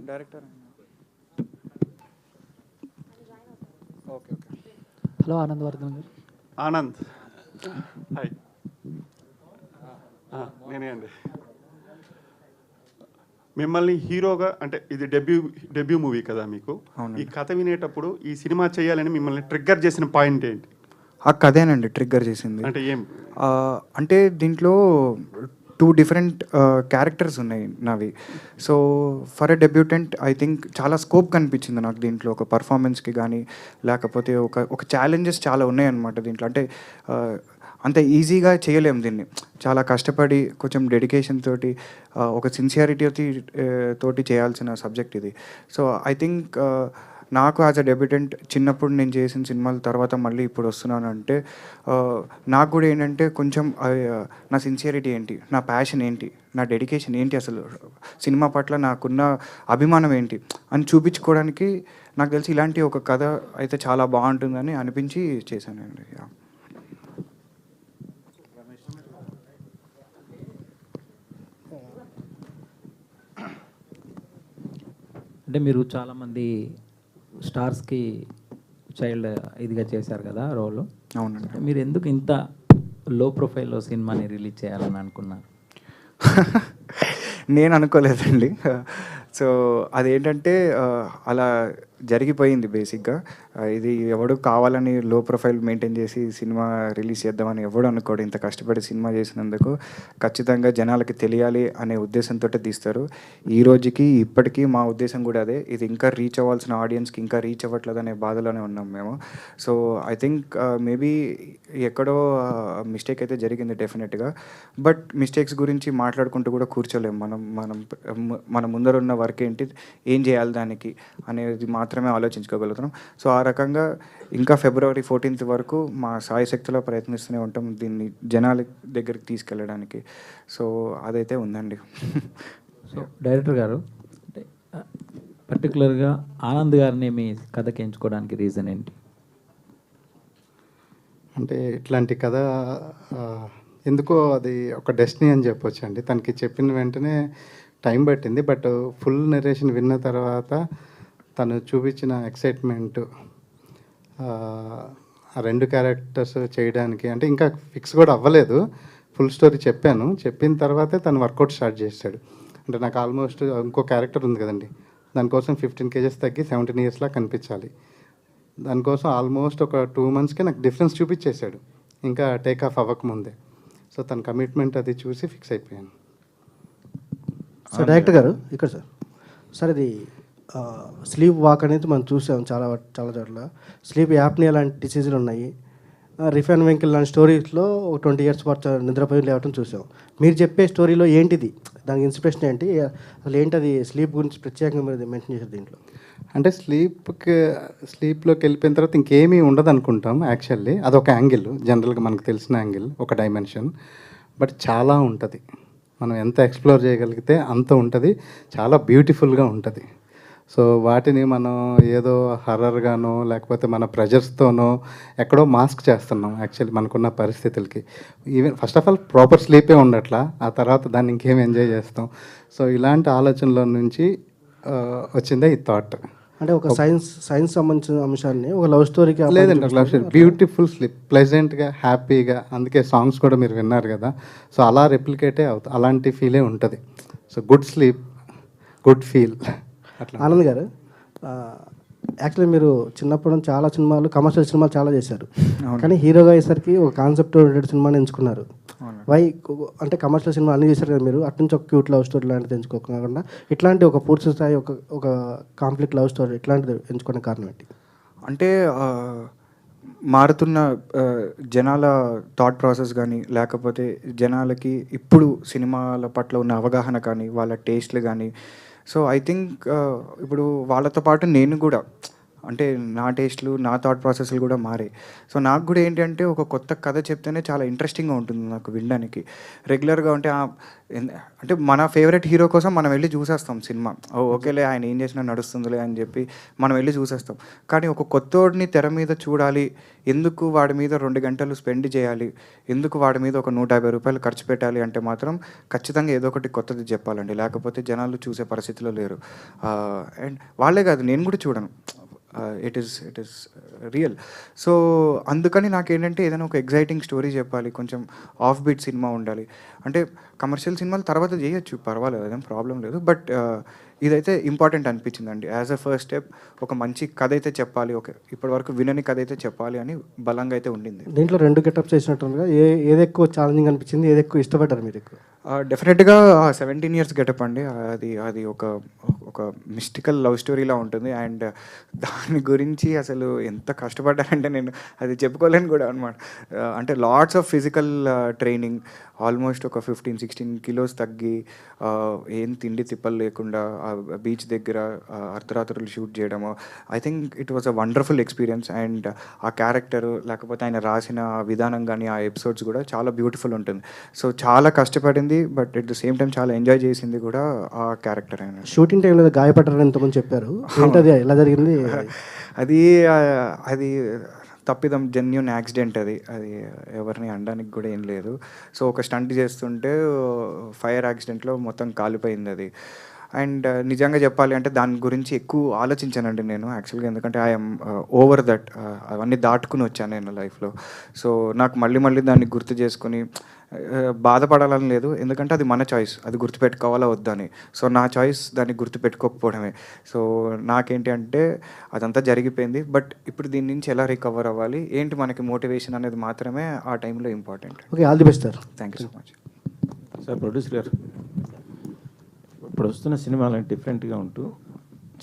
Director. Okay okay. Hello Anand Vardhan గారు. Anand hi. నేనే అండి. మిమ్మల్ని హీరోగా అంటే ఇది డెబ్యూ మూవీ కదా మీకు. ఈ కథ వినేటప్పుడు ఈ సినిమా చేయాలని మిమ్మల్ని ట్రిగ్గర్ చేసిన పాయింట్ ఏంటి? ఆ కథేనండి ట్రిగ్గర్ చేసింది. అంటే ఏం అంటే దీంట్లో 2 డిఫరెంట్ క్యారెక్టర్స్ ఉన్నాయి నావి. So for a debutante I think చాలా స్కోప్ కనిపించింది నాకు దీంట్లో. ఒక పర్ఫార్మెన్స్కి కానీ లేకపోతే ఒక ఛాలెంజెస్ చాలా ఉన్నాయన్నమాట దీంట్లో. అంటే అంత ఈజీగా చేయలేము దీన్ని. చాలా కష్టపడి కొంచెం డెడికేషన్ తోటి ఒక సిన్సియారిటీ తోటి చేయాల్సిన సబ్జెక్ట్ ఇది. సో ఐ థింక్ నాకు యాజ్ అ డెబ్యూటెంట్ చిన్నప్పుడు నేను చేసిన సినిమాల తర్వాత మళ్ళీ ఇప్పుడు వస్తున్నానంటే నాకు కూడా ఏంటంటే కొంచెం నా సిన్సియారిటీ ఏంటి, నా ప్యాషన్ ఏంటి, నా డెడికేషన్ ఏంటి, అసలు సినిమా పట్ల నాకున్న అభిమానం ఏంటి అని చూపించుకోవడానికి నాకు తెలిసి ఇలాంటి ఒక కథ అయితే చాలా బాగుంటుందని అనిపించి చేశానండి. అంటే మీరు చాలామంది స్టార్స్కి చైల్డ్ ఇదిగా చేశారు కదా రోల్. అవునండి. మీరు ఎందుకు ఇంత లో ప్రొఫైల్లో సినిమాని రిలీజ్ చేయాలని అనుకున్నారు? నేను అనుకోలేదండి. సో అదేంటంటే అలా జరిగిపోయింది బేసిక్గా. ఇది ఎవడు కావాలని లో ప్రొఫైల్ మెయింటైన్ చేసి సినిమా రిలీజ్ చేద్దామని ఎవడు అనుకోడు. ఇంత కష్టపడి సినిమా చేసినందుకు ఖచ్చితంగా జనాలకి తెలియాలి అనే ఉద్దేశంతో తీస్తారు. ఈ రోజుకి ఇప్పటికీ మా ఉద్దేశం కూడా అదే. ఇది ఇంకా రీచ్ అవ్వాల్సిన ఆడియన్స్కి ఇంకా రీచ్ అవ్వట్లేదు అనే బాధలోనే ఉన్నాం మేము. సో ఐ థింక్ మేబీ ఎక్కడో మిస్టేక్ అయితే జరిగింది డెఫినెట్గా. బట్ మిస్టేక్స్ గురించి మాట్లాడుకుంటూ కూడా కూర్చోలేము. మన ముందర ఉన్న వర్క్ ఏంటి, ఏం చేయాలి దానికి అనేది మాత్రమే ఆలోచించుకోగలుగుతున్నాం. సో ఆ రకంగా ఇంకా February 14th వరకు మా సాయశక్తిలో ప్రయత్నిస్తూనే ఉంటాం దీన్ని జనాల దగ్గరికి తీసుకెళ్ళడానికి. సో అదైతే ఉందండి. సో డైరెక్టర్ గారు, అంటే పర్టికులర్గా ఆనంద్ గారిని మీ కథకి ఎంచుకోవడానికి రీజన్ ఏంటి? అంటే ఇట్లాంటి కథ ఎందుకో అది ఒక డెస్టినీ అని చెప్పొచ్చు అండి. తనకి చెప్పిన వెంటనే టైం పట్టింది. బట్ ఫుల్ నెరేషన్ విన్న తర్వాత తను చూపించిన ఎక్సైట్మెంట్, ఆ 2 క్యారెక్టర్స్ చేయడానికి అంటే ఇంకా ఫిక్స్ కూడా అవ్వలేదు. ఫుల్ స్టోరీ చెప్పిన తర్వాతే తను వర్కౌట్ స్టార్ట్ చేశాడు. అంటే నాకు ఆల్మోస్ట్ ఇంకో క్యారెక్టర్ ఉంది కదండి, దానికోసం 15 kgs తగ్గి 17 yearsలా కనిపించాలి. దానికోసం ఆల్మోస్ట్ ఒక 2 monthsకే నాకు డిఫరెన్స్ చూపించేశాడు, ఇంకా టేక్ ఆఫ్ అవ్వకముందే. సో తన కమిట్మెంట్ అది చూసి ఫిక్స్ అయిపోయాను. సార్ డైరెక్టర్ గారు ఇక్కడ సార్ ఇది స్లీప్ వాక్ అనేది మనం చూసాం చాలా చోట్ల. స్లీప్ యాప్నియా లాంటి డిసీజులు ఉన్నాయి. రిఫైన్ వెంకిల్ లాంటి స్టోరీస్లో 20 years పాటు నిద్రపోయి లేవటం చూసాం. మీరు చెప్పే స్టోరీలో ఏంటిది, దానికి ఇన్స్పిరేషన్ ఏంటి, అసలు ఏంటది స్లీప్ గురించి ప్రత్యేకంగా మీరు మెన్షన్ చేశారు దీంట్లో? అంటే స్లీప్లోకి వెళ్ళిపోయిన తర్వాత ఇంకేమీ ఉండదు అనుకుంటాం. యాక్చువల్లీ అదొక యాంగిల్, జనరల్గా మనకు తెలిసిన యాంగిల్, ఒక డైమెన్షన్. బట్ చాలా ఉంటుంది, మనం ఎంత ఎక్స్ప్లోర్ చేయగలిగితే అంత ఉంటుంది, చాలా బ్యూటిఫుల్గా ఉంటుంది. సో వాటిని మనం ఏదో హర్రర్గానో లేకపోతే మన ప్రెజర్స్తోనో ఎక్కడో మాస్క్ చేస్తున్నాం యాక్చువల్లీ మనకున్న పరిస్థితులకి. Even first of all proper స్లీపే ఉండట్లా, ఆ తర్వాత దాన్ని ఇంకేం ఎంజాయ్ చేస్తాం. సో ఇలాంటి ఆలోచనల నుంచి వచ్చిందే ఈ థాట్. అంటే ఒక సైన్స్ సంబంధించిన అంశాన్ని ఒక లవ్ స్టోరీకి లేదండి, లవ్ స్టోరీ బ్యూటిఫుల్ స్లీప్, ప్లెజెంట్గా, హ్యాపీగా. అందుకే సాంగ్స్ కూడా మీరు విన్నారు కదా. సో అలా రెప్లికేటే అవుతుంది, అలాంటి ఫీలే ఉంటుంది. So good sleep, good feel అట్లా. ఆనంద్ గారు, యాక్చువల్లీ మీరు చిన్నప్పుడు చాలా సినిమాలు, కమర్షియల్ సినిమాలు చాలా చేశారు. కానీ హీరోగా అయ్యేసరికి ఒక కాన్సెప్ట్ ఓరియంటెడ్ సినిమాని ఎంచుకున్నారు. వై అంటే కమర్షియల్ సినిమా అన్నీ చేశారు కదా మీరు, అటు నుంచి ఒక క్యూట్ లవ్ స్టోరీ లాంటిది ఎంచుకోకుండా ఇట్లాంటి ఒక పూర్తి స్థాయి ఒక కాంఫ్లిక్ట్ లవ్ స్టోరీ ఇట్లాంటిది ఎంచుకునే కారణం ఏంటి? అంటే మారుతున్న జనాల థాట్ ప్రాసెస్ కానీ లేకపోతే జనాలకి ఇప్పుడు సినిమాల పట్ల ఉన్న అవగాహన కానీ వాళ్ళ టేస్ట్లు కానీ. సో ఐ థింక్ ఇప్పుడు వాళ్ళతో పాటు నేను కూడా అంటే నా టేస్ట్లు, నా థాట్ ప్రాసెస్లు కూడా మారాయి. సో నాకు కూడా ఏంటంటే ఒక కొత్త కథ చెప్తేనే చాలా ఇంట్రెస్టింగ్గా ఉంటుంది నాకు వినడానికి. రెగ్యులర్గా అంటే అంటే మన ఫేవరెట్ హీరో కోసం మనం వెళ్ళి చూసేస్తాం సినిమా. ఓకేలే ఆయన ఏం చేసినా నడుస్తుందిలే అని చెప్పి మనం వెళ్ళి చూసేస్తాం. కానీ ఒక కొత్తోడిని తెర మీద చూడాలి, ఎందుకు వాడి మీద 2 గంటలు స్పెండ్ చేయాలి, ఎందుకు వాడి మీద ఒక 150 రూపాయలు ఖర్చు పెట్టాలి అంటే మాత్రం ఖచ్చితంగా ఏదో ఒకటి కొత్తది చెప్పాలండి. లేకపోతే జనాలు చూసే పరిస్థితిలో లేరు. అండ్ వాళ్ళే కాదు, నేను కూడా చూడను. It is real. సో అందుకని నాకేంటంటే ఏదైనా ఒక ఎగ్జైటింగ్ స్టోరీ చెప్పాలి, కొంచెం ఆఫ్ బీట్ సినిమా ఉండాలి. అంటే కమర్షియల్ సినిమాలు తర్వాత చేయొచ్చు, పర్వాలేదు, అదేం ప్రాబ్లం లేదు. బట్ ఇదైతే ఇంపార్టెంట్ అనిపించిందండి. యాజ్ అ ఫస్ట్ స్టెప్ ఒక మంచి కథ అయితే చెప్పాలి, ఒక ఇప్పటివరకు వినని కథ అయితే చెప్పాలి అని బలంగా అయితే ఉండింది. దీంట్లో 2 గెటప్స్ చేసినట్టుగా ఏది ఎక్కువ ఛాలెంజింగ్ అనిపించింది, ఏది ఎక్కువ ఇష్టపడ్డారు మీరు ఎక్కువ? డెఫినెట్గా 17 ఇయర్స్ గెటప్ అండి. అది ఒక మిస్టికల్ లవ్ స్టోరీలా ఉంటుంది. అండ్ దాని గురించి అసలు ఎంత కష్టపడ్డానంటే నేను అది చెప్పుకోలేను కూడా అనమాట. అంటే lots of physical training, almost ఒక 15-16 కిలోస్ తగ్గి, ఏం తిండి తిప్పలు లేకుండా బీచ్ దగ్గర అర్ధరాత్రులు షూట్ చేయడము. I think it was a wonderful experience. And ఆ క్యారెక్టరు లేకపోతే ఆయన రాసిన విధానం కానీ ఆ ఎపిసోడ్స్ కూడా చాలా బ్యూటిఫుల్ ఉంటుంది. సో చాలా కష్టపడింది, but at the same time చాలా ఎంజాయ్ చేసింది కూడా ఆ క్యారెక్టర్ అయినా. షూటింగ్ టైంలో గాయపడ్డారని ఎంతమంది చెప్పారు, ఏంటది, ఎలా జరిగింది? అది తప్పిదం, జెన్యూన్ యాక్సిడెంట్. అది ఎవరిని అనడానికి కూడా ఏం లేదు. సో ఒక స్టంట్ చేస్తుంటే ఫైర్ యాక్సిడెంట్లో మొత్తం కాలిపోయింది అది. అండ్ నిజంగా చెప్పాలి అంటే దాని గురించి ఎక్కువ ఆలోచించానండి నేను యాక్చువల్గా. ఎందుకంటే ఐఎమ్ ఓవర్ దట్, అవన్నీ దాటుకుని వచ్చాను నేను లైఫ్లో. సో నాకు మళ్ళీ దాన్ని గుర్తు చేసుకుని బాధపడాలని లేదు, ఎందుకంటే అది మన చాయిస్, అది గుర్తుపెట్టుకోవాలా వద్దని. సో నా చాయిస్ దాన్ని గుర్తుపెట్టుకోకపోవడమే. సో నాకేంటి అంటే అదంతా జరిగిపోయింది, బట్ ఇప్పుడు దీని నుంచి ఎలా రికవర్ అవ్వాలి, ఏంటి మనకి మోటివేషన్ అనేది మాత్రమే ఆ టైంలో important. Okay, all the best sir. Thank you so much. Sir producer గారు, ఇప్పుడు వస్తున్న సినిమాలను డిఫరెంట్గా ఉంటూ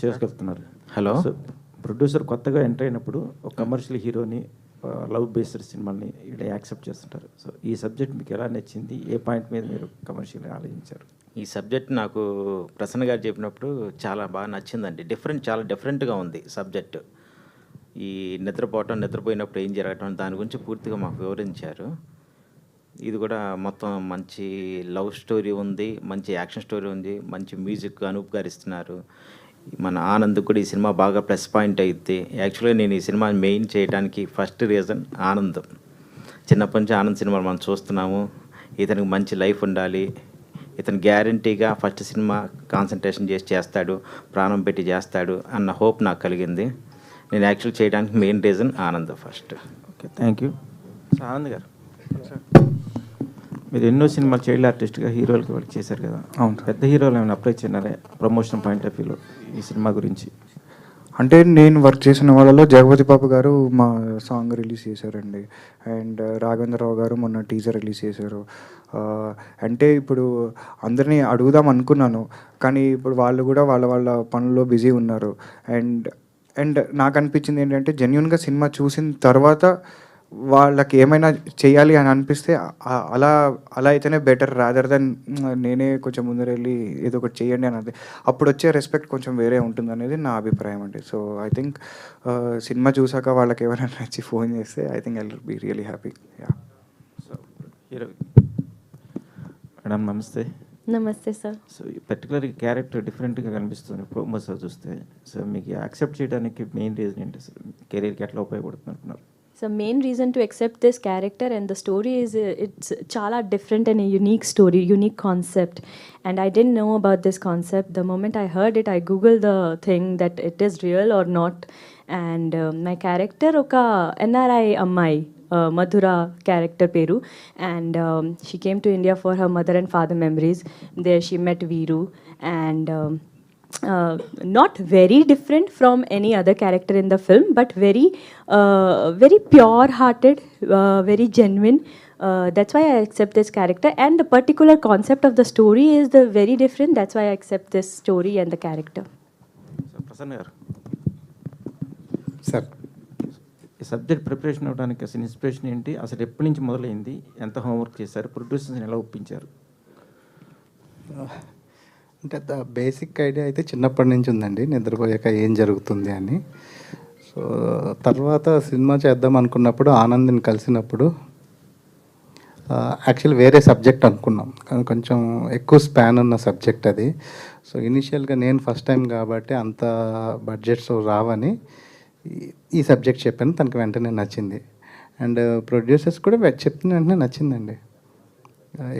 చేసుకెళ్తున్నారు. హలో. సో ప్రొడ్యూసర్ కొత్తగా ఎంటర్ అయినప్పుడు ఒక కమర్షియల్ హీరోని లవ్ బేస్డ్ సినిమాని ఇక్కడ యాక్సెప్ట్ చేస్తుంటారు. సో ఈ సబ్జెక్ట్ మీకు ఎలా నచ్చింది, ఏ పాయింట్ మీద మీరు కమర్షియల్గా ఆలోచించారు? ఈ సబ్జెక్ట్ నాకు ప్రసన్న గారు చెప్పినప్పుడు చాలా బాగా నచ్చిందండి. చాలా డిఫరెంట్గా ఉంది సబ్జెక్టు. ఈ నిద్రపోయినప్పుడు ఏం జరగటం దాని గురించి పూర్తిగా మాకు వివరించారు. ఇది కూడా మొత్తం మంచి లవ్ స్టోరీ ఉంది, మంచి యాక్షన్ స్టోరీ ఉంది, మంచి మ్యూజిక్ అనూప్ గారు ఇస్తున్నారు. మన ఆనంద్ కూడా ఈ సినిమా బాగా ప్లస్ పాయింట్ అయితే. యాక్చువల్గా నేను ఈ సినిమా మెయిన్ చేయడానికి ఫస్ట్ రీజన్ ఆనంద్. చిన్నప్పటి నుంచి ఆనంద్ సినిమాలు మనం చూస్తున్నాము. ఇతనికి మంచి లైఫ్ ఉండాలి, ఇతను గ్యారంటీగా ఫస్ట్ సినిమా కాన్సన్ట్రేషన్ చేస్తాడు, ప్రాణం పెట్టి చేస్తాడు అన్న హోప్ నాకు కలిగింది. నేను యాక్చువల్ చేయడానికి main reason Anand first. Okay, thank you. Anand గారు, మీరు ఎన్నో సినిమాలు చైల్డ్ ఆర్టిస్ట్గా హీరోలకి వర్క్ చేశారు కదా. అవును. పెద్ద హీరోలు ఏమైనా అప్రోచ్ అయినారా ప్రమోషన్ పాయింట్ ఆఫ్ వ్యూలో ఈ సినిమా గురించి? అంటే నేను వర్క్ చేసిన వాళ్ళలో జగపతి బాబు గారు మా సాంగ్ రిలీజ్ చేశారండి. అండ్ రాఘవేంద్రరావు గారు మొన్న టీజర్ రిలీజ్ చేశారు. అంటే ఇప్పుడు అందరినీ అడుగుదాం అనుకున్నాను, కానీ ఇప్పుడు వాళ్ళు కూడా వాళ్ళ పనుల్లో బిజీ ఉన్నారు. అండ్ నాకు అనిపించింది ఏంటంటే జెన్యున్గా సినిమా చూసిన తర్వాత వాళ్ళకి ఏమైనా చేయాలి అని అనిపిస్తే అలా అయితేనే బెటర్, రాదర్ దెన్ నేనే కొంచెం ముందర వెళ్ళి ఏదో ఒకటి చేయండి అన్నది. అప్పుడు వచ్చే రెస్పెక్ట్ కొంచెం వేరే ఉంటుంది అనేది నా అభిప్రాయం అండి. సో ఐ థింక్ సినిమా చూసాక వాళ్ళకి ఎవరైనా నచ్చి ఫోన్ చేస్తే I think I will be really happy. Yeah. So hero madam నమస్తే. నమస్తే సార్. సో ఈ పర్టికులర్ క్యారెక్టర్ డిఫరెంట్గా కనిపిస్తుంది ప్రోమోస్ చూస్తే. సో మీకు యాక్సెప్ట్ చేయడానికి మెయిన్ రీజన్ ఏంటి? సార్ కెరీర్కి ఎట్లా ఉపయోగపడుతుంది అంటున్నారు? So main reason to accept this character and the story is it's chala different and a unique story, unique concept. And I didn't know about this concept. The moment I heard it, I googled the thing that it is real or not. And my character oka NRI ammai, Madhura character peru. And she came to India for her mother and father memories. There she met Veeru and not very different from any other character in the film, but very pure-hearted, very genuine. That's why I accept this character, and the particular concept of the story is the very different. That's why I accept this story and the character. So Prasanna గారు, sir ఈ subject preparation అవ్వడానికి అసలు inspiration ఏంటి? అసలు ఎప్పటి నుంచి మొదలైంది? ఎంత హోంవర్క్ చేశారు? ప్రొడ్యూసర్స్ని ఎలా ఒప్పించారు? అంటే బేసిక్ ఐడియా అయితే చిన్నప్పటి నుంచి ఉందండి, నిద్రపోయాక ఏం జరుగుతుంది అని. సో తర్వాత సినిమా చేద్దాం అనుకున్నప్పుడు ఆనంద్ని కలిసినప్పుడు యాక్చువల్లీ వేరే సబ్జెక్ట్ అనుకున్నాం, కానీ కొంచెం ఎక్కువ స్పాన్ ఉన్న సబ్జెక్ట్ అది. సో ఇనిషియల్గా నేను ఫస్ట్ టైం కాబట్టి అంత బడ్జెట్స్ రావని ఈ సబ్జెక్ట్ చెప్పాను, తనకి వెంటనే నచ్చింది. అండ్ ప్రొడ్యూసర్స్ కూడా చెప్పిన వెంటనే నచ్చిందండి.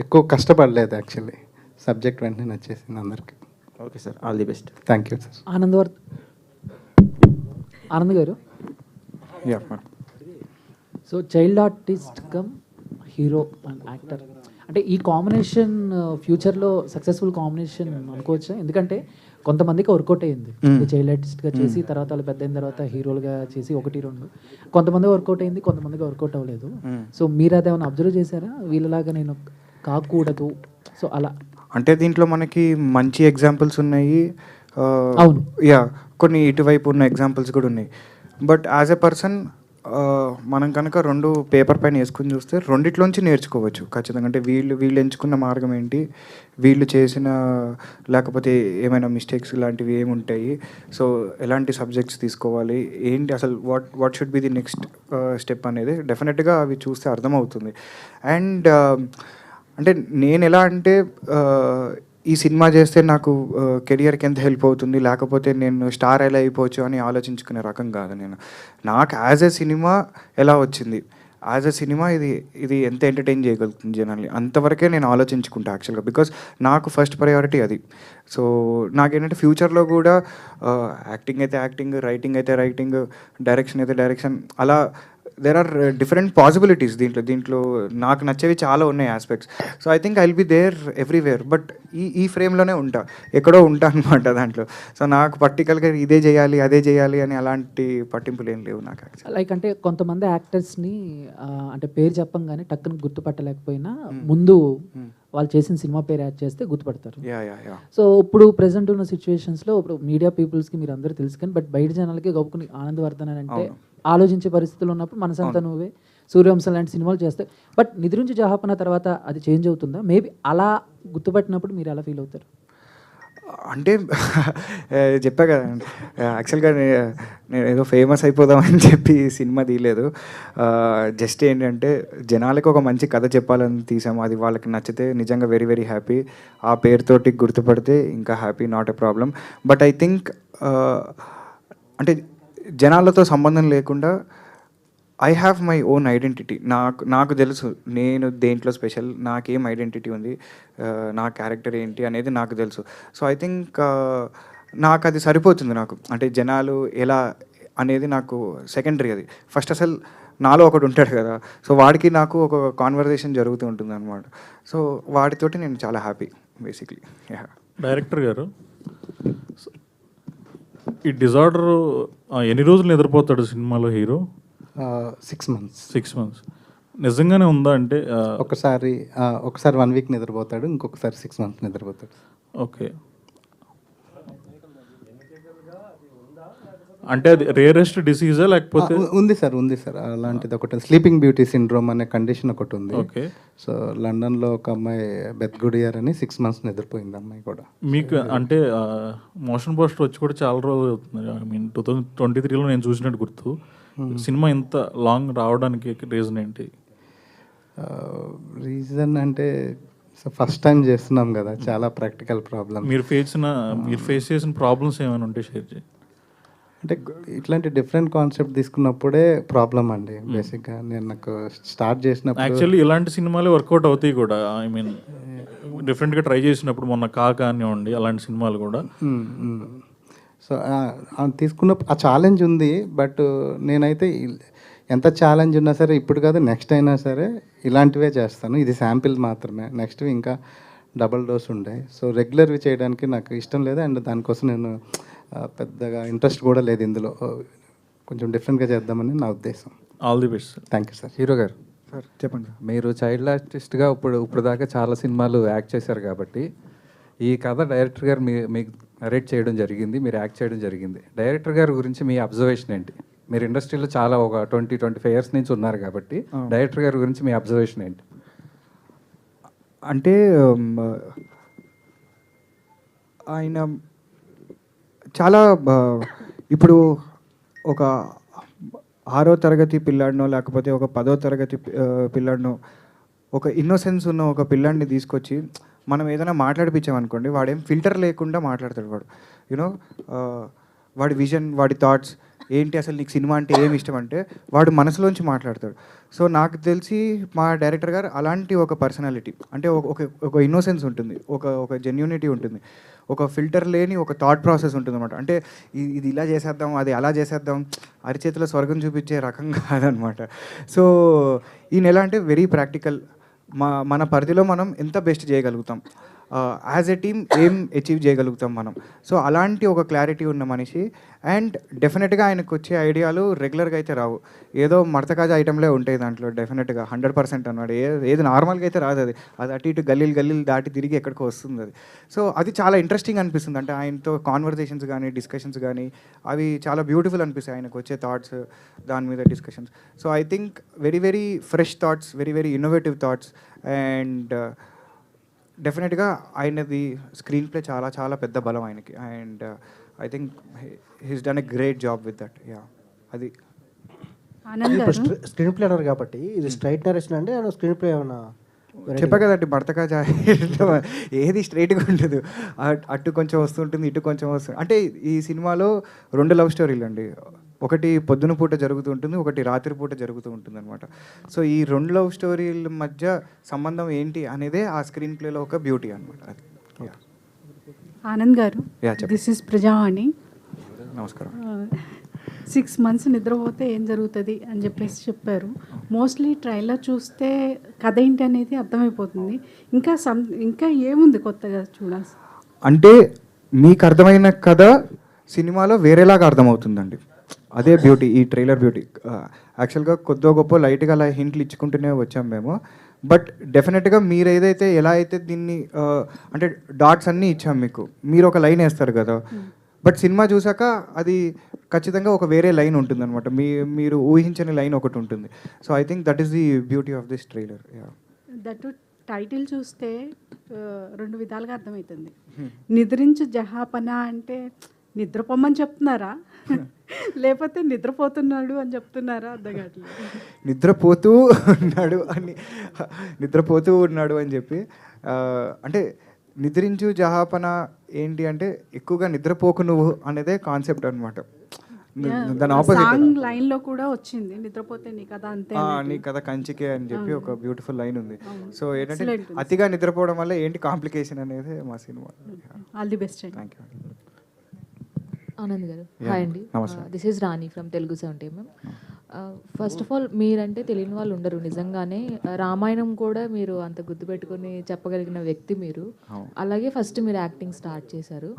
ఎక్కువ కష్టపడలేదు యాక్చువల్లీ, సబ్జెక్ట్ వెంటనే నచ్చేసింది అందరికి. Okay sir, all the best. Thank you sir. Anand garu, yeah so child artist cum hero and actor అంటే ఈ కాంబినేషన్ ఫ్యూచర్లో సక్సెస్ఫుల్ కాంబినేషన్ అనుకోవచ్చా? ఎందుకంటే కొంతమందికి వర్కౌట్ అయ్యింది చైల్డ్ ఆర్టిస్ట్గా చేసి, తర్వాత వాళ్ళు పెద్ద అయిన తర్వాత హీరోలుగా చేసి 1-2. కొంతమంది వర్కౌట్ అయింది, కొంతమందికి వర్కౌట్ అవ్వలేదు. సో మీరు అదేమైనా అబ్జర్వ్ చేశారా, వీళ్ళలాగా నేను కాకూడదు సో అలా? అంటే దీంట్లో మనకి మంచి ఎగ్జాంపుల్స్ ఉన్నాయి, అవును. యా కొన్ని ఇటువైపు ఉన్న ఎగ్జాంపుల్స్ కూడా ఉన్నాయి. బట్ యాజ్ ఎ పర్సన్ మనం కనుక 2 పేపర్ పైన వేసుకుని చూస్తే రెండిట్లోంచి నేర్చుకోవచ్చు ఖచ్చితంగా. అంటే వీళ్ళు ఎంచుకున్న మార్గం ఏంటి, వీళ్ళు చేసిన లేకపోతే ఏమైనా మిస్టేక్స్ లాంటివి ఏముంటాయి, సో ఎలాంటి సబ్జెక్ట్స్ తీసుకోవాలి, ఏంటి అసలు what should be the next step అనేది డెఫినెట్గా అవి చూస్తే అర్థమవుతుంది. అండ్ అంటే నేను ఎలా అంటే ఈ సినిమా చేస్తే నాకు కెరియర్కి ఎంత హెల్ప్ అవుతుంది, లేకపోతే నేను స్టార్ ఎలా అయిపోవచ్చు అని ఆలోచించుకునే రకం కాదు నేను. నాకు యాజ్ ఎ సినిమా ఎలా వచ్చింది, యాజ్ ఎ సినిమా ఇది ఎంత ఎంటర్టైన్ చేయగలుగుతుంది జనాల్ని, అంతవరకే నేను ఆలోచించుకుంటా యాక్చువల్గా. బికాస్ నాకు ఫస్ట్ ప్రయారిటీ అది. సో నాకేంటంటే ఫ్యూచర్లో కూడా యాక్టింగ్ అయితే యాక్టింగ్, రైటింగ్ అయితే రైటింగ్, డైరెక్షన్ అయితే డైరెక్షన్, అలా దేర్ ఆర్ డిఫరెంట్ పాసిబిలిటీస్ దీంట్లో నాకు నచ్చేవి చాలా ఉన్నాయి aspects. So I think I will be there everywhere. But ఈ ఫ్రేమ్లోనే ఉంటా, ఎక్కడో ఉంటా అనమాట దాంట్లో. సో నాకు పర్టికులర్గా ఇదే చేయాలి అదే చేయాలి అని అలాంటి పట్టింపులు ఏం లేవు నాకు యాక్చువల్లీ. లైక్ అంటే కొంతమంది యాక్టర్స్ని అంటే పేరు చెప్పంగానే టక్కున గుర్తుపట్టలేకపోయినా ముందు వాళ్ళు చేసిన సినిమా పేరు యాడ్ చేస్తే గుర్తుపడతారు. సో ఇప్పుడు ప్రెసెంట్ ఉన్న సిచ్యువేషన్స్లో ఇప్పుడు మీడియా పీపుల్స్కి మీరు అందరూ తెలుసు, కానీ బట్ బయట జనాలకి గొప్పని ఆనందవర్ధన్ అని అంటే ఆలోచించే పరిస్థితులు ఉన్నప్పుడు మనసంతా నువ్వే, సూర్యవంశం లాంటి సినిమాలు చేస్తాయి. బట్ నిధి నుంచి జహాపన తర్వాత అది చేంజ్ అవుతుందా? మేబీ అలా గుర్తుపట్టినప్పుడు మీరు ఎలా ఫీల్ అవుతారు? అంటే చెప్పా కదా యాక్చువల్గా నేను ఏదో ఫేమస్ అయిపోదామని చెప్పి సినిమా తీయలేదు. జస్ట్ ఏంటంటే జనాలకు ఒక మంచి కథ చెప్పాలని తీసాము, అది వాళ్ళకి నచ్చితే నిజంగా వెరీ వెరీ హ్యాపీ. ఆ పేరుతోటి గుర్తుపడితే ఇంకా happy, not a problem. But I think అంటే జనాలతో సంబంధం లేకుండా I have my own identity. నాకు తెలుసు నేను దేంట్లో స్పెషల్, నాకేం ఐడెంటిటీ ఉంది, నా క్యారెక్టర్ ఏంటి అనేది నాకు తెలుసు. సో ఐ థింక్ నాకు అది సరిపోతుంది నాకు. అంటే జనాలు ఎలా అనేది నాకు సెకండరీ, అది ఫస్ట్ అసలు నాలో ఒకటి ఉంటాడు కదా, సో వాడికి నాకు ఒక కాన్వర్జేషన్ జరుగుతూ ఉంటుంది అనమాట. సో వాటితోటి నేను చాలా హ్యాపీ బేసిక్లీ. డైరెక్టర్ గారు, ఈ డిజార్డర్ ఎన్ని రోజులు నిద్రపోతాడు సినిమాలో హీరో? 6 months. 6 months నిజంగానే ఉందా? అంటే ఒకసారి 1 week నిద్రపోతాడు, ఇంకొకసారి 6 months నిద్రపోతాడు. ఓకే, అంటే అది రేరెస్ట్ డిసీజా లేకపోతే? ఉంది సార్ అలాంటిది ఒకటి, స్లీపింగ్ బ్యూటీ సిండ్రోమ్ అనే కండిషన్ ఒకటి ఉంది. ఓకే. సో లండన్లో ఒక అమ్మాయి బెత్ గుడియర్ అని 6 months నిద్రపోయింది అమ్మాయి కూడా. మీకు అంటే మోషన్ పోస్టర్ వచ్చి కూడా చాలా రోజులు అవుతుంది. ఐ మీన్ 2023లో నేను చూసినట్టు గుర్తు. సినిమా ఇంత లాంగ్ రావడానికి రీజన్ ఏంటి? రీజన్ అంటే ఫస్ట్ టైం చేస్తున్నాం కదా, చాలా ప్రాక్టికల్ ప్రాబ్లమ్. మీరు ఫేస్ చేసిన ప్రాబ్లమ్స్ ఏమైనా ఉంటే షేర్ చేయండి. అంటే ఇట్లాంటి డిఫరెంట్ కాన్సెప్ట్ తీసుకున్నప్పుడే ప్రాబ్లం అండి బేసిక్గా. నేను నాకు స్టార్ట్ చేసినప్పుడు యాక్చువల్లీ ఇలాంటి సినిమాలే వర్కౌట్ అవుతాయి కూడా. ఐ మీన్ డిఫరెంట్గా ట్రై చేసినప్పుడు మొన్న కాక కానివ్వండి, అలాంటి సినిమాలు కూడా. సో తీసుకున్నప్పుడు ఆ ఛాలెంజ్ ఉంది. బట్ నేనైతే ఎంత ఛాలెంజ్ ఉన్నా సరే, ఇప్పుడు కాదు నెక్స్ట్ అయినా సరే ఇలాంటివే చేస్తాను. ఇది శాంపిల్ మాత్రమే, నెక్స్ట్వి ఇంకా డబల్ డోస్ ఉండే. సో రెగ్యులర్వి చేయడానికి నాకు ఇష్టం లేదు, అండ్ దానికోసం నేను పెద్దగా ఇంట్రెస్ట్ కూడా లేదు ఇందులో. కొంచెం డిఫరెంట్గా చేద్దామని నా ఉద్దేశం. All the best. Thank you sir. Hero గారు, సార్ చెప్పండి. మీరు చైల్డ్ ఆర్టిస్ట్గా ఇప్పుడు దాకా చాలా సినిమాలు యాక్ట్ చేశారు కాబట్టి ఈ కథ డైరెక్టర్ గారు మీకు నరేట్ చేయడం జరిగింది, మీరు యాక్ట్ చేయడం జరిగింది. డైరెక్టర్ గారి గురించి మీ అబ్జర్వేషన్ ఏంటి? మీరు ఇండస్ట్రీలో చాలా ఒక 20-25 years నుంచి ఉన్నారు కాబట్టి డైరెక్టర్ గారి గురించి మీ అబ్జర్వేషన్ ఏంటి? అంటే ఆయన చాలా ఇప్పుడు ఒక 6వ తరగతి పిల్లాడినో లేకపోతే ఒక 10వ తరగతి పిల్లాడినో ఒక ఇన్నోసెన్స్ ఉన్న ఒక పిల్లాడిని తీసుకొచ్చి మనం ఏదైనా మాట్లాడిపించామనుకోండి, వాడేం ఫిల్టర్ లేకుండా మాట్లాడతాడు వాడు. యూనో వాడి విజన్, వాడి థాట్స్ ఏంటి, అసలు నీకు సినిమా అంటే ఏమి ఇష్టం అంటే వాడు మనసులోంచి మాట్లాడతాడు. సో నాకు తెలిసి మా డైరెక్టర్ గారు అలాంటి ఒక పర్సనాలిటీ, అంటే ఒక ఇన్నోసెన్స్ ఉంటుంది, ఒక జెన్యూనిటీ ఉంటుంది, ఒక ఫిల్టర్ లేని ఒక థాట్ ప్రాసెస్ ఉంటుంది అనమాట. అంటే ఇది ఇలా చేసేద్దాం, అది అలా చేసేద్దాం, అరిచేతిలో స్వర్గం చూపించే రకం కాదనమాట. సో ఈయన ఎలా అంటే వెరీ ప్రాక్టికల్. మన పరిధిలో మనం ఎంత బెస్ట్ చేయగలుగుతాం, యాజ్ ఎ టీమ్ ఏం అచీవ్ చేయగలుగుతాం మనం. సో అలాంటి ఒక క్లారిటీ ఉన్న మనిషి. అండ్ డెఫినెట్గా ఆయనకు వచ్చే ఐడియాలు రెగ్యులర్గా అయితే రావు, ఏదో మడతకాజ ఐటెంలే ఉంటాయి దాంట్లో డెఫినెట్గా 100% అన్నమాట. ఏది నార్మల్గా అయితే రాదు, అది అటు ఇటు గల్లీలు దాటి తిరిగి ఎక్కడికో వస్తుంది అది. సో అది చాలా ఇంట్రెస్టింగ్ అనిపిస్తుంది. అంటే ఆయనతో కాన్వర్జేషన్స్ కానీ డిస్కషన్స్ కానీ అవి చాలా బ్యూటిఫుల్ అనిపిస్తాయి, ఆయనకు వచ్చే థాట్స్ దాని మీద discussions. So I think very very fresh thoughts, very innovative thoughts. And డెఫినెట్గా ఆయనది స్క్రీన్ ప్లే చాలా చాలా పెద్ద బలం ఆయనకి. And I think he's done a great job with that. Yeah, అది స్క్రీన్ ప్లే అన్నారు కాబట్టి ఇది స్ట్రైట్ నరేషన్ అంటే స్క్రీన్ ప్లే ఏమన్నా చెప్పా కదండి, భర్తకాజ ఏది స్ట్రైట్గా ఉండదు, అటు కొంచెం వస్తుంటుంది, ఇటు కొంచెం వస్తుంది. అంటే ఈ సినిమాలో 2 లవ్ స్టోరీలు అండి, ఒకటి పొద్దున పూట జరుగుతూ ఉంటుంది, ఒకటి రాత్రి పూట జరుగుతూ ఉంటుంది అనమాట. సో ఈ 2 లవ్ స్టోరీల మధ్య సంబంధం ఏంటి అనేదే ఆ స్క్రీన్ ప్లేలో ఒక బ్యూటీ అనమాట. అది. ఆనంద్ గారు, దిస్ ఇస్ ప్రజావాణి. నమస్కారం. 6 months నిద్రపోతే ఏం జరుగుతుంది అని చెప్పేసి చెప్పారు. మోస్ట్లీ ట్రైలర్ చూస్తే కథ ఏంటి అనేది అర్థమైపోతుంది. ఇంకా ఏముంది కొత్తగా చూడాల్సి? అంటే మీకు అర్థమైన కథ సినిమాలో వేరేలాగా అర్థమవుతుందండి, అదే బ్యూటీ, ఈ ట్రైలర్ బ్యూటీ. యాక్చువల్గా కొద్దో గొప్ప లైట్గా అలా హింట్లు ఇచ్చుకుంటూనే వచ్చాం మేము. బట్ డెఫినెట్గా మీరు ఏదైతే ఎలా అయితే దీన్ని అంటే డాట్స్ అన్నీ ఇచ్చాం మీకు, మీరు ఒక లైన్ వేస్తారు కదా, బట్ సినిమా చూసాక అది ఖచ్చితంగా ఒక వేరే లైన్ ఉంటుంది అనమాట, మీరు ఊహించని లైన్ ఒకటి ఉంటుంది. So I think that is the beauty of this trailer. That title చూస్తే 2 విధాలుగా అర్థమవుతుంది. నిద్రించు జహాపన అంటే నిద్రపోమని చెప్తున్నారా లేకపోతే నిద్రపోతున్నాడు అని చెప్తున్నారా? అర్థం కావట్లేదు. నిద్రపోతూ ఉన్నాడు అని చెప్పి, అంటే నిద్రించు జహాపన ఏంటి అంటే ఎక్కువగా నిద్రపోకు నువ్వు అనేదే కాన్సెప్ట్ అనమాట. దాని ఆపోజిట్ లైన్ లో కూడా వచ్చింది, నిద్రపోతే నీ కథ అంతే, నీ కథ కంచికే అని చెప్పి ఒక బ్యూటిఫుల్ లైన్ ఉంది. సో ఏంటంటే అతిగా నిద్రపోవడం వల్ల ఏంటి కాంప్లికేషన్ అనేది మా cinema. All the best. Thank you. Anand గారు, హాయ్ అండి. This is Rani from Telugu 70 mm. First of all మీరంటే తెలియని వాళ్ళు ఉండరు నిజంగానే. రామాయణం కూడా మీరు అంత గుర్తుపెట్టుకొని చెప్పగలిగిన వ్యక్తి మీరు. అలాగే ఫస్ట్ మీరు యాక్టింగ్ స్టార్ట్ చేశారు.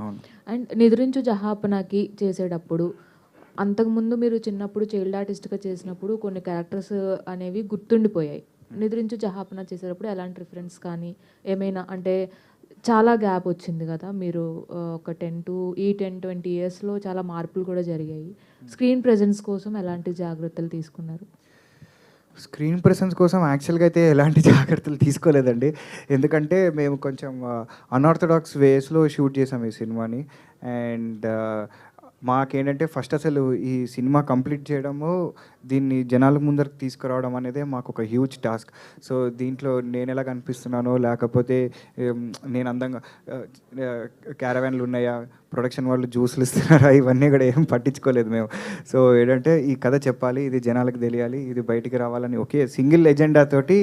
అండ్ నిద్రించు జహాపనాకి చేసేటప్పుడు, అంతకుముందు మీరు చిన్నప్పుడు చైల్డ్ ఆర్టిస్ట్గా చేసినప్పుడు కొన్ని క్యారెక్టర్స్ అనేవి గుర్తుండిపోయాయి. నిద్రించు జహాపన చేసేటప్పుడు ఎలాంటి రిఫరెన్స్ కానీ ఏమైనా, అంటే చాలా గ్యాప్ వచ్చింది కదా, మీరు ఒక 10-20 yearsలో చాలా మార్పులు కూడా జరిగాయి. స్క్రీన్ ప్రెజెన్స్ కోసం ఎలాంటి జాగ్రత్తలు తీసుకున్నారు? స్క్రీన్ ప్రెసెన్స్ కోసం యాక్చువల్గా అయితే ఎలాంటి జాగ్రత్తలు తీసుకోలేదండి, ఎందుకంటే మేము కొంచెం అన్ఆర్థడాక్స్ వేస్లో షూట్ చేసాం ఈ సినిమాని. అండ్ మాకేంటంటే ఫస్ట్ అసలు ఈ సినిమా కంప్లీట్ చేయడము, దీన్ని జనాల ముందరకు తీసుకురావడం అనేది మాకు ఒక హ్యూజ్ టాస్క్. సో దీంట్లో నేను ఎలా కనిపిస్తున్నానో, లేకపోతే నేను అందంగా క్యారవాన్లు ఉన్నాయా, ప్రొడక్షన్ వాళ్ళు జ్యూస్లు ఇస్తున్నారా, ఇవన్నీ కూడా ఏం పట్టించుకోలేదు మేము. సో ఏంటంటే ఈ కథ చెప్పాలి, ఇది జనాలకు తెలియాలి, ఇది బయటికి రావాలని ఒకే సింగిల్ ఎజెండా తోటి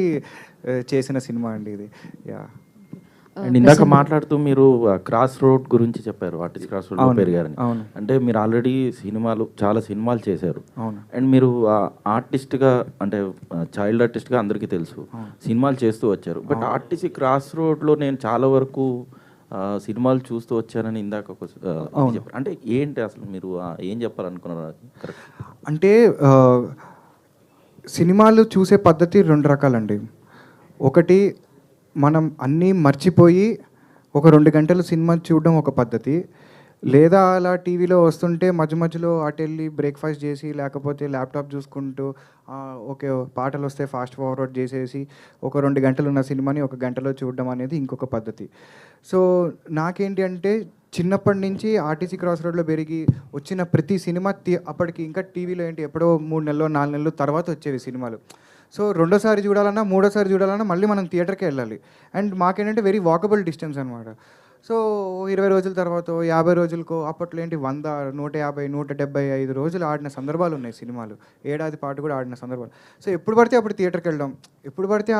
చేసిన సినిమా అండి ఇది. యా. అండ్ ఇందాక మాట్లాడుతూ మీరు క్రాస్ రోడ్ గురించి చెప్పారు, ఆర్టిస్ట్ క్రాస్ రోడ్లో పెరిగారని. అంటే మీరు ఆల్రెడీ చాలా సినిమాలు చేశారు. అండ్ మీరు ఆర్టిస్ట్గా, అంటే చైల్డ్ ఆర్టిస్ట్గా అందరికీ తెలుసు, సినిమాలు చేస్తూ వచ్చారు. బట్ ఆర్టిస్ట్ క్రాస్ రోడ్లో నేను చాలా వరకు సినిమాలు చూస్తూ వచ్చానని ఇందాక చెప్పారు. అంటే ఏంటి అసలు మీరు ఏం చెప్పాలనుకున్నారు? కరెక్ట్. అంటే సినిమాలు చూసే పద్ధతి 2 రకాలండి. ఒకటి, మనం అన్నీ మర్చిపోయి ఒక 2 గంటలు సినిమా చూడడం ఒక పద్ధతి. లేదా అలా టీవీలో వస్తుంటే మధ్య మధ్యలో అటు వెళ్ళి బ్రేక్ఫాస్ట్ చేసి లేకపోతే ల్యాప్టాప్ చూసుకుంటూ ఓకే పాటలు వస్తే ఫాస్ట్ ఫార్వర్డ్ చేసేసి ఒక 2 గంటలు ఉన్న సినిమాని 1 గంటలో చూడడం అనేది ఇంకొక పద్ధతి. సో నాకేంటి అంటే చిన్నప్పటి నుంచి ఆర్టీసీ క్రాస్ రోడ్లో పెరిగి వచ్చిన ప్రతి సినిమా అప్పటికి ఇంకా టీవీలో ఏంటి ఎప్పుడో 3 నెలలు 4 నెలలు తర్వాత వచ్చేవి సినిమాలు. సో రెండోసారి చూడాలన్నా మూడోసారి చూడాలన్నా మళ్ళీ మనం థియేటర్కే వెళ్ళాలి. అండ్ మాకేంటంటే వెరీ వాకబుల్ డిస్టెన్స్ అనమాట. సో 20 రోజుల తర్వాత 50 రోజులకో అప్పట్లో ఏంటి 100, 150, 175 రోజులు ఆడిన సందర్భాలు ఉన్నాయి సినిమాలు. ఏడాది పాటు కూడా ఆడిన సందర్భాలు. సో ఎప్పుడు పడితే అప్పుడు థియేటర్కి వెళ్ళడం, ఎప్పుడు పడితే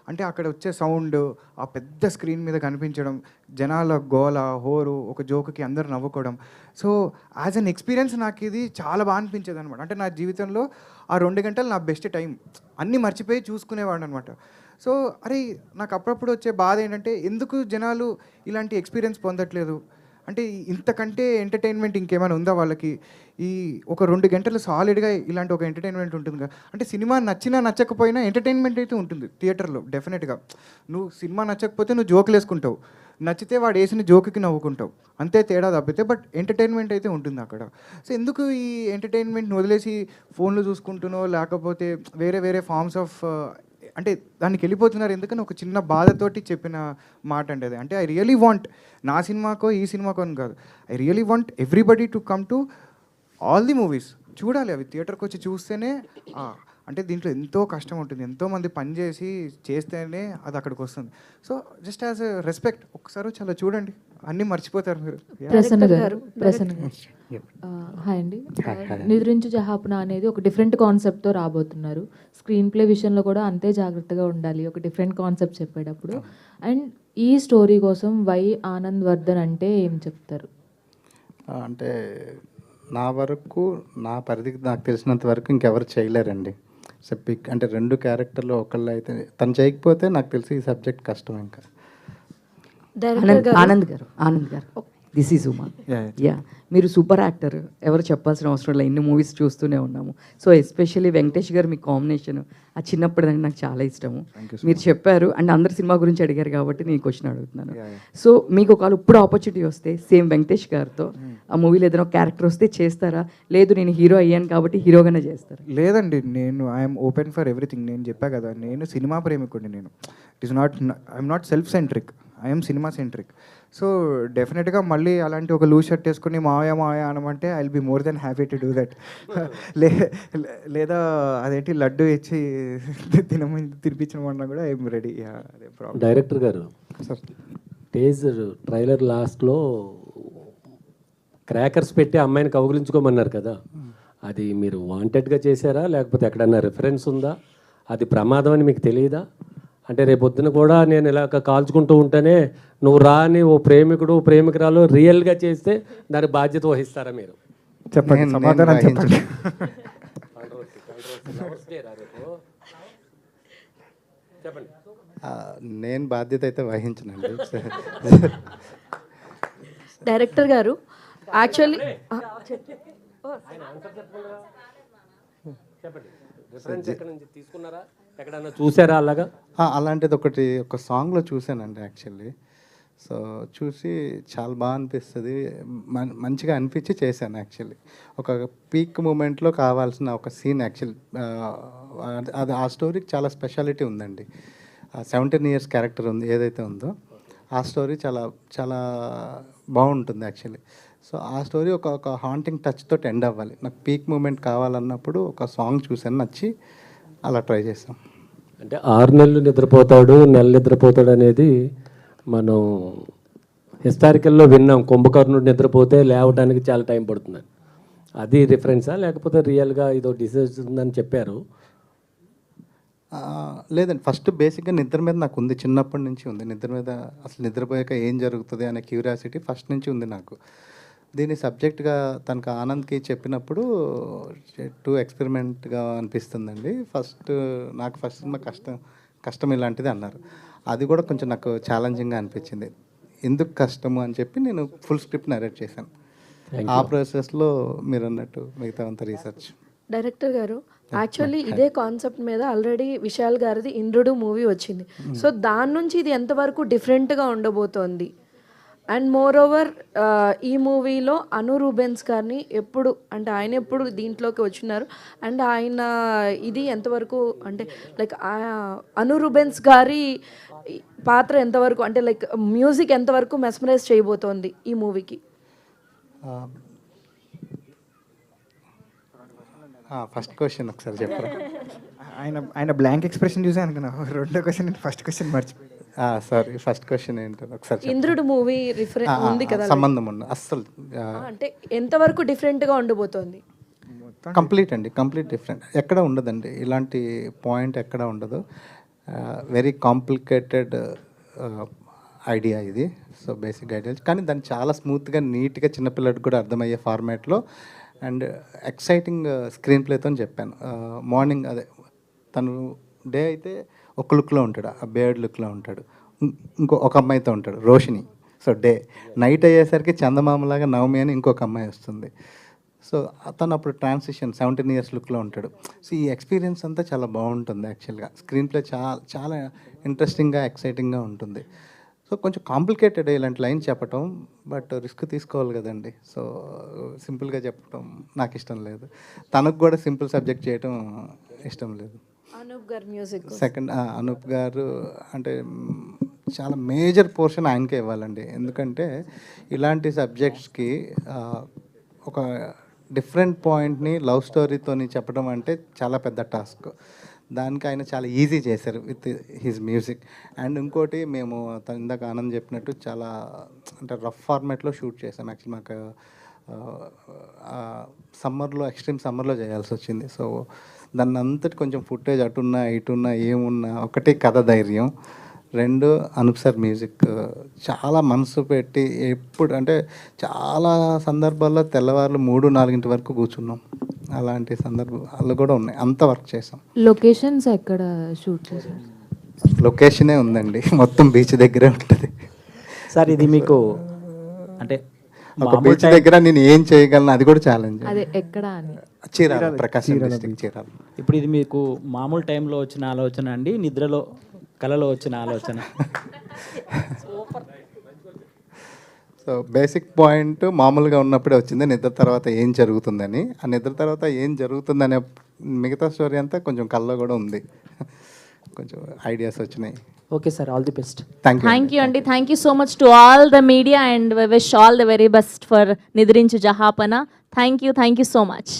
అంటే అక్కడ వచ్చే సౌండ్, ఆ పెద్ద స్క్రీన్ మీద కనిపించడం, జనాల గోల హోరు, ఒక జోకుకి అందరు నవ్వుకోవడం. సో యాజ్ అన్ ఎక్స్పీరియన్స్ నాకు ఇది చాలా బాగా అనిపించేది అనమాట. అంటే నా జీవితంలో ఆ 2 గంటలు నా బెస్ట్ టైం. అన్నీ మర్చిపోయి చూసుకునేవాడు అనమాట. సో అరే నాకు అప్పుడప్పుడు వచ్చే బాధ ఏంటంటే ఎందుకు జనాలు ఇలాంటి ఎక్స్పీరియన్స్ పొందట్లేదు, అంటే ఇంతకంటే ఎంటర్టైన్మెంట్ ఇంకేమైనా ఉందా వాళ్ళకి? ఈ ఒక 2 గంటలు సాలిడ్గా ఇలాంటి ఒక ఎంటర్టైన్మెంట్ ఉంటుంది కదా. అంటే సినిమా నచ్చినా నచ్చకపోయినా ఎంటర్టైన్మెంట్ అయితే ఉంటుంది థియేటర్లో డెఫినెట్గా. నువ్వు సినిమా నచ్చకపోతే నువ్వు జోకులు వేసుకుంటావు, నచ్చితే వాడు వేసిన జోకుకి నవ్వుకుంటావు, అంతే తేడా తప్పితే బట్ ఎంటర్టైన్మెంట్ అయితే ఉంటుంది అక్కడ. సో ఎందుకు ఈ ఎంటర్టైన్మెంట్ని వదిలేసి ఫోన్లు చూసుకుంటునో లేకపోతే వేరే వేరే ఫార్మ్స్ ఆఫ్ అంటే దానికి వెళ్ళిపోతున్నారు ఎందుకని ఒక చిన్న బాధతోటి చెప్పిన మాట అండి అది. అంటే ఐ రియలీ వాంట్ నా సినిమాకో ఈ సినిమాకో అని కాదు, I really want everybody to come to all the movies. చూడాలి అవి థియేటర్కి వచ్చి చూస్తేనే అంటే దీంట్లో ఎంతో కష్టం ఉంటుంది, ఎంతోమంది పని చేస్తేనే అది అక్కడికి వస్తుంది. So just as a respect ఒకసారి చాలా చూడండి, అన్నీ మర్చిపోతారు మీరు. ప్రసన్న గారు హాయ్ అండి. నిద్రించు జహాపన అనేది ఒక డిఫరెంట్ కాన్సెప్ట్తో రాబోతున్నారు. స్క్రీన్ ప్లే విషయంలో కూడా అంతే జాగ్రత్తగా ఉండాలి ఒక డిఫరెంట్ కాన్సెప్ట్ చెప్పేటప్పుడు. అండ్ ఈ స్టోరీ కోసం వై ఆనంద్ వర్ధన్ అంటే ఏం చెప్తారు? అంటే నా వరకు నా పరిధికి నాకు తెలిసినంత వరకు ఇంకెవరు చేయలేరండి. పిక్ అంటే 2 క్యారెక్టర్లు ఒకళ్ళు అయితే తను చేయకపోతే నాకు తెలిసి ఈ సబ్జెక్ట్ కష్టం. ఇంకా ఆనంద్ గారు దిస్ ఈజ్ ఉమా. యా మీరు సూపర్ యాక్టర్, ఎవరు చెప్పాల్సిన అవసరం లేదు, ఇన్ని మూవీస్ చూస్తూనే ఉన్నాము. సో ఎస్పెషల్లీ వెంకటేష్ గారు మీ కాంబినేషన్ ఆ చిన్నప్పటిదంటే నాకు చాలా ఇష్టము. మీరు చెప్పారు అండ్ అందరు సినిమా గురించి అడిగారు కాబట్టి నేను క్వశ్చన్ అడుగుతున్నాను. సో మీకు ఒకవేళ ఇప్పుడు ఆపర్చునిటీ వస్తే సేమ్ వెంకటేష్ గారితో ఆ మూవీలో ఏదైనా క్యారెక్టర్ వస్తే చేస్తారా? లేదు నేను హీరో అయ్యాను కాబట్టి హీరోగానే చేస్తారా? లేదండి, నేను ఐఎమ్ ఓపెన్ ఫర్ ఎవ్రీథింగ్. నేను చెప్పా కదా, నేను సినిమా ప్రేమికుడిని. నేను it is I'm not self centric, I'm cinema centric. So డెఫినెట్గా మళ్ళీ అలాంటి ఒక లూజ్ షర్ట్ వేసుకుని మావయ్య అనమంటే I will be more than happy to do that. లేదా అదేంటి లడ్డు ఇచ్చి తినిపించమన్నా కూడా I'm ready. Director garu sir teaser trailer లాస్ట్లో క్రాకర్స్ పెట్టి అమ్మాయిని కౌగిలించుకోమన్నారు కదా, అది మీరు వాంటెడ్గా చేశారా లేకపోతే ఎక్కడన్నా రిఫరెన్స్ ఉందా? అది ప్రమాదం అని మీకు తెలియదా? అంటే రేపొద్దున కూడా నేను ఇలా కాల్చుకుంటూ ఉంటేనే నువ్వు రాని ఓ ప్రేమికుడు ప్రేమికురాలు రియల్గా చేస్తే దాని బాధ్యత వహిస్తారా మీరు? చెప్పండి, సమాధానం చెప్పండి. చెప్పండి. నేను బాధ్యత అయితే వహించనండి. డైరెక్టర్ గారు యాక్చువల్లీ తీసుకున్నారా ఎక్కడన్నా చూసారా అలాగా? అలాంటిది ఒక సాంగ్లో చూశానండి యాక్చువల్లీ. సో చూసి చాలా బాగా అనిపిస్తుంది, మంచిగా అనిపించి చేశాను యాక్చువల్లీ. ఒక పీక్ మూమెంట్లో కావాల్సిన ఒక సీన్ యాక్చువల్లీ అది ఆ స్టోరీకి చాలా స్పెషాలిటీ ఉందండి. 17 years క్యారెక్టర్ ఉంది ఏదైతే ఉందో ఆ స్టోరీ చాలా చాలా బాగుంటుంది యాక్చువల్లీ. సో ఆ స్టోరీ ఒక హాంటింగ్ టచ్ తోటి ఎండ్ అవ్వాలి. నాకు పీక్ మూమెంట్ కావాలన్నప్పుడు ఒక సాంగ్ చూసాను, నచ్చి అలా ట్రై చేసాం. అంటే 6 నెలలు నిద్రపోతాడు, నెల నిద్రపోతాడు అనేది మనం హిస్టారికల్లో విన్నాం. కుంభకర్ణుడు నిద్రపోతే లేవడానికి చాలా టైం పడుతుంది. అది రిఫరెన్సా లేకపోతే రియల్గా ఇదో డిసీజ్ ఉందని చెప్పారు? లేదండి, ఫస్ట్ బేసిక్గా నిద్ర మీద నాకు ఉంది, చిన్నప్పటి నుంచి ఉంది. నిద్ర మీద అసలు నిద్రపోయాక ఏం జరుగుతుంది అనే క్యూరియాసిటీ ఫస్ట్ నుంచి ఉంది నాకు. దీన్ని సబ్జెక్ట్గా తనకు ఆనంద్కి చెప్పినప్పుడు టూ ఎక్స్పెరిమెంట్గా అనిపిస్తుందండి. నాకు ఫస్ట్ సినిమా కష్టం ఇలాంటిది అన్నారు. అది కూడా కొంచెం నాకు ఛాలెంజింగ్గా అనిపించింది. ఎందుకు కష్టము అని చెప్పి నేను ఫుల్ స్క్రిప్ట్ నరేట్ చేశాను. ఆ ప్రాసెస్లో మీరు అన్నట్టు మిగతా అంత రీసెర్చ్. డైరెక్టర్ గారు యాక్చువల్లీ ఇదే కాన్సెప్ట్ మీద ఆల్రెడీ విశాల్ గారిది ఇంద్రుడు మూవీ వచ్చింది. సో దాని నుంచి ఇది ఎంతవరకు డిఫరెంట్గా ఉండబోతోంది? అండ్ మోర్ ఓవర్ ఈ మూవీలో అను రూబెన్స్ గారిని ఎప్పుడు అంటే ఆయన ఎప్పుడు దీంట్లోకి వచ్చినారు అండ్ ఆయన ఇది ఎంతవరకు అంటే లైక్ అను రూబెన్స్ గారి పాత్ర ఎంతవరకు అంటే లైక్ మ్యూజిక్ ఎంతవరకు మెస్మరైజ్ చేయబోతోంది ఈ మూవీకి? ఫస్ట్ క్వశ్చన్ ఒకసారి చెప్పరా? ఆయన బ్లాంక్ ఎక్స్ప్రెషన్ చూసి అనుకున్నా రెండో క్వశ్చన్ ఫస్ట్ క్వశ్చన్ మర్చిపోయి. సారీ, ఫస్ట్ క్వశ్చన్ ఏంటో ఒకసారి ఇంద్రుడు మూవీ ఉంది కదా, సంబంధం ఉన్న అస్సలు అంటే ఎంతవరకు డిఫరెంట్గా ఉండబోతోంది? కంప్లీట్ అండి, కంప్లీట్ డిఫరెంట్. ఎక్కడ ఉండదండి ఇలాంటి పాయింట్, ఎక్కడ ఉండదు. వెరీ కాంప్లికేటెడ్ ఐడియా ఇది. సో బేసిక్ ఐడియా, కానీ దాన్ని చాలా స్మూత్గా నీట్గా చిన్నపిల్లడికి కూడా అర్థమయ్యే ఫార్మాట్లో అండ్ ఎక్సైటింగ్ స్క్రీన్ ప్లేతో చెప్పాను. మార్నింగ్ అదే తను డే అయితే ఒక లుక్లో ఉంటాడు, ఆ బేర్డ్ లుక్లో ఉంటాడు. ఒక అమ్మాయితో ఉంటాడు, రోషిని. సో డే నైట్ అయ్యేసరికి చందమామలాగా నవమి అని ఇంకొక అమ్మాయి వస్తుంది. సో అతను అప్పుడు ట్రాన్సిషన్ 17 years లుక్లో ఉంటాడు. సో ఈ ఎక్స్పీరియన్స్ అంతా చాలా బాగుంటుంది యాక్చువల్గా. స్క్రీన్ ప్లే చాలా చాలా ఇంట్రెస్టింగ్గా ఎక్సైటింగ్గా ఉంటుంది. సో కొంచెం కాంప్లికేటెడ్ ఇలాంటి లైన్ చెప్పటం, బట్ రిస్క్ తీసుకోవాలి కదండి. సో సింపుల్గా చెప్పటం నాకు ఇష్టం లేదు, తనకు కూడా సింపుల్ సబ్జెక్ట్ చేయటం ఇష్టం లేదు. అనూప్ గారు మ్యూజిక్ సెకండ్ అనూప్ గారు అంటే చాలా మేజర్ పోర్షన్ ఆయనకే ఇవ్వాలండి. ఎందుకంటే ఇలాంటి సబ్జెక్ట్స్కి ఒక డిఫరెంట్ పాయింట్ని లవ్ స్టోరీతోని చెప్పడం అంటే చాలా పెద్ద టాస్క్. దానికి ఆయన చాలా ఈజీ చేశారు విత్ హిజ్ మ్యూజిక్. అండ్ ఇంకోటి, మేము ఇందాక ఆనంద్ చెప్పినట్టు చాలా అంటే రఫ్ ఫార్మాట్లో షూట్ చేసాం. యాక్చువల్లీ మాకు సమ్మర్లో, ఎక్స్ట్రీమ్ సమ్మర్లో చేయాల్సి వచ్చింది. సో దాన్ని అంతటి కొంచెం ఫుటేజ్ అటున్నా ఇటున్నా ఏమున్నా, ఒకటి కథ ధైర్యం, రెండు అనూప్ సార్ మ్యూజిక్ చాలా మనసు పెట్టి ఎప్పుడు అంటే చాలా సందర్భాల్లో తెల్లవారులు 3-4 వరకు కూర్చున్నాం. అలాంటి సందర్భాలు కూడా ఉన్నాయి. అంత వర్క్ చేసాం. లొకేషన్స్ ఎక్కడ షూట్ చేశారు? లొకేషనే ఉందండి, మొత్తం బీచ్ దగ్గరే ఉంటుంది సార్. ఇది మీకు అంటే ఒక బీచ్ దగ్గర నేను ఏం చేయగలను, అది కూడా ఛాలెంజ్. అదే ఎక్కడ అని? చీరాల, ప్రకాశం డిస్ట్రిక్ట్ చీరాల. ఇప్పుడు ఇది మీకు మామూలు టైంలో వచ్చిన ఆలోచన అండి, నిద్రలో కళలో వచ్చిన ఆలోచన? సో బేసిక్ పాయింట్ మామూలుగా ఉన్నప్పుడే వచ్చింది, నిద్ర తర్వాత ఏం జరుగుతుందని. ఆ నిద్ర తర్వాత ఏం జరుగుతుందనే మిగతా స్టోరీ అంతా కొంచెం కళ్ళలో కూడా ఉంది, కొంచెం ఐడియాస్ వచ్చినాయి. Okay sir, all the best. Thank you అండి. Thank you so much to all the media and wish all the very best for Nidrinchu Jahapana. Thank you so much.